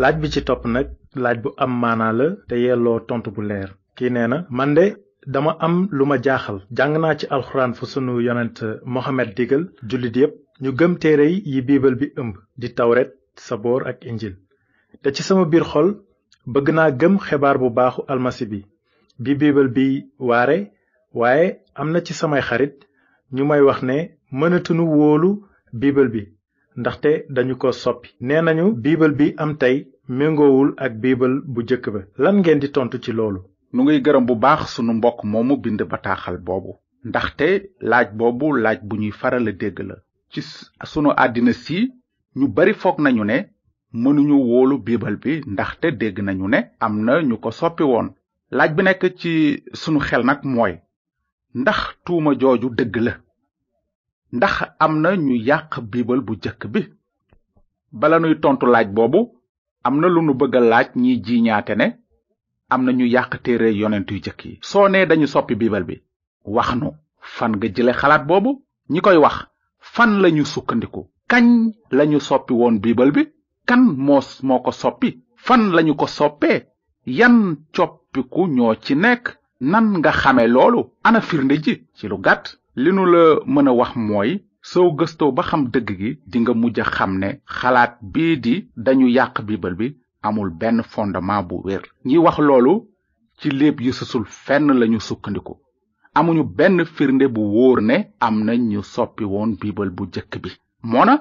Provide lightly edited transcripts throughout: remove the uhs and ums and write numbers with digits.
laaj bi ci topp nag laaj bu am maanaa la te yelloo tontu bu leer. kii nee na man de dama am lu ma jaaxal. jàng naa ci alxuraan fu sunu yonent Muhamet digal jullit yépp ñu gëm téerey yi biibal bi ëmb di Tawreet, Sabóor ak Linjiil. te ci sama biir xol bëgg naa gëm xebaar bu baaxu Almasi bi biibal bi waare, waaye am na ci samay xarit ñu may wax ne mënatunu wóolu biibal bi ndaxte dañu ko soppi. nee nañu biibal bi am tey méngoowul ak biibal bu jëkk ba. lan ngeen di tontu ci loolu? nu ngiy gërëm bu baax sunu mbokk moomu bind bataaxal boobu, ndaxte laaj boobu laaj bu ñuy faral a dégg la. ci sunu àddina si ñu bari foog nañu ne mënuñu wóolu biibal bi ndaxte dégg nañu ne am na ñu ko soppi woon. laaj bi nekk ci sunu xel nag mooy ndax tuuma jooju dëgg la? ndax am na ñu yàq biibal bu jëkk bi? bala nuy tontu laaj boobu am na lu nu bëgg a laaj ñiy jiiñaate ne am na ñu yàq téere yonent yu jëkk yi. soo nee dañu soppi biibal bi, wax nu fan nga jële xalaat boobu? ñi koy wax fan lañu sukkandiku? kañ lañu soppi woon biibal bi? kan moo ko soppi? fan lañu ko soppee? yan coppiku ñoo ci nekk? nan nga xame loolu? ana firnde ji? ci lu gàtt li nu la mën a wax mooy soo gëstoo ba xam dëgg gi dinga mujj a xam ne xalaat bii di dañu yàq biibal bi amul benn fondement bu wér. ñi wax loolu ci léeb yu sësul fenn lañu sukkandiku. amuñu benn firnde bu wóor ne am na ñu soppi woon biibal bu jëkk bi. moona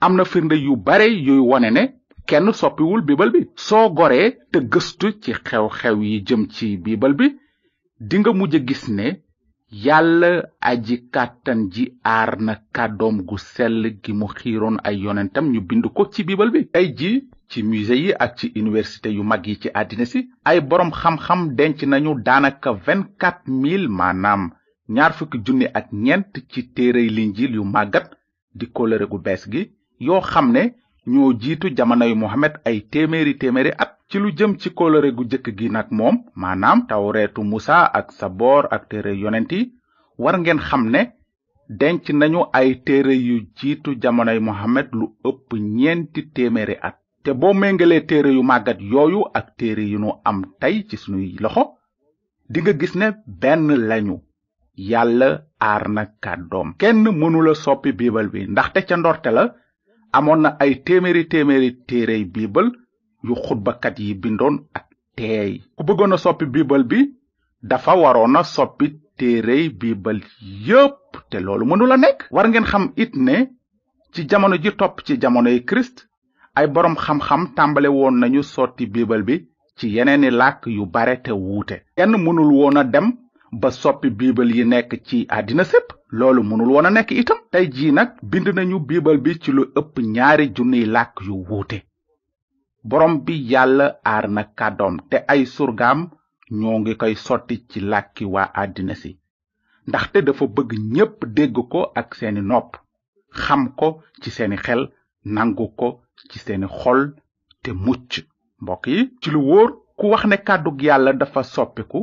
am na firnde yu bare yuy wone ne kenn soppiwul biibal bi. soo goree te gëstu ci xew-xew yi jëm ci biibal bi dinga mujj a gis ne yàlla aji kàttan ji aar na kàddoom gu sell gi mu xiiroon ay yonentam ñu bind ko ci biibal bi. tey ji ci musée yi ak ci université yu mag yi ci àddina si ay boroom xam-xam denc nañu daanaka 24,000 maanaam 20,000 ak ñeent ci téerey linjiil yu màggat di kóllëre gu bees gi yoo xam ne ñoo jiitu jamonoy Muhamet ay téeméeri at. ci lu jëm ci kóllëre gu jëkk gi nag moom maanaam tawreetu Musa ak Sabóor ak téerey yonent yi war ngeen xam ne denc nañu ay téere yu jiitu jamonoy Muhamet lu ëpp 400 at. te boo méngalee téere yu màggat yooyu ak téere yu nu am tey ci sunuy loxo dinga gis ne benn lañu. yàlla aar na kàddoom. kenn mënula soppi biibal bi ndaxte ca ndorte la amoon na ay téeméeri téerey biibal yu xutbakat yi bindoon ak teey. ku bëggoon a soppi biibal bi dafa waroon a soppi téerey biibal yépp te loolu mënula nekk. war ngeen xam it ne ci jamono ji topp ci jamonoy Kirist ay boroom xam-xam tàmbale woon nañu sotti biibal bi ci yeneeni làkk yu bare te wuute. kenn mënul woon a dem ba soppi biibal yi nekk ci àddina sépp. loolu mënul woon a nekk itam. tey jii nag bind nañu biibal bi ci lu ëpp 2,000 làkk yu wuute. borom bi yàlla aar na kàddoom te ay surgaam ñoo ngi koy sotti ci làkki waa àddina si ndaxte dafa bëgg ñépp dégg ko ak seeni nopp, xam ko ci seeni xel, nangu ko ci seeni xol te mucc. mbokk yi, ci lu wóor ku wax ne kàddug yàlla dafa soppiku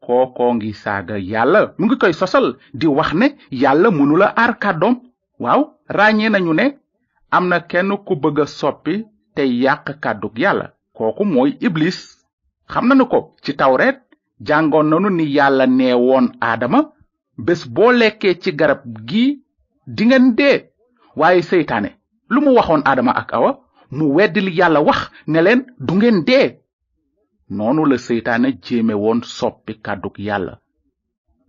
kookoo ngi saaga yàlla. mu ngi koy sosal di wax ne yàlla mënula aar kàddoom. waaw, ràññee nañu ne am na kenn ku bëgg a soppi te yàq kàddug yàlla. kooku mooy iblis. xam nañu ko ci tawreet jàngoon nañu ni yàlla nee woon aadama bés boo lekkee ci garab gi dingeen dee. waaye seytaane lu mu waxoon aadama ak awa? mu weddi li yàlla wax ne leen du ngeen dee. noonu la seytaane jéeme woon soppi kàddug yàlla.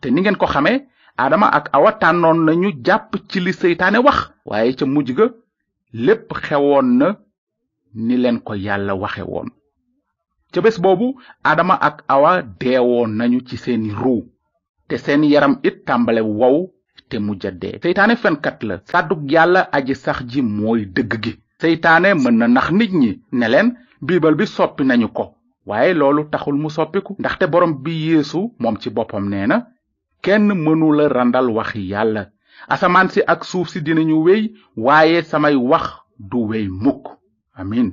te ni ngeen ko xamee aadama ak awa tànnoon nañu jàpp ci li seytaane wax, waaye ca mujj ga lépp xewoon na ni leen ko yàlla waxe woon. ca bés boobu aadama ak awa deewoon nañu ci seeni ruu te seeni yaram it tàmbale wow te mujja dee. seytaane fenkat la. kàddug yàlla aji sax ji mooy dëgg gi. seytaane mën na nax nit ñi ne leen biibal bi soppi nañu ko, waaye loolu taxul mu soppiku. ndaxte borom bi yeesu moom ci boppam nee na kenn mënula randal waxi yàlla. asamaan si ak suuf si dinañu wéy waaye samay wax du wéy mukk. amin.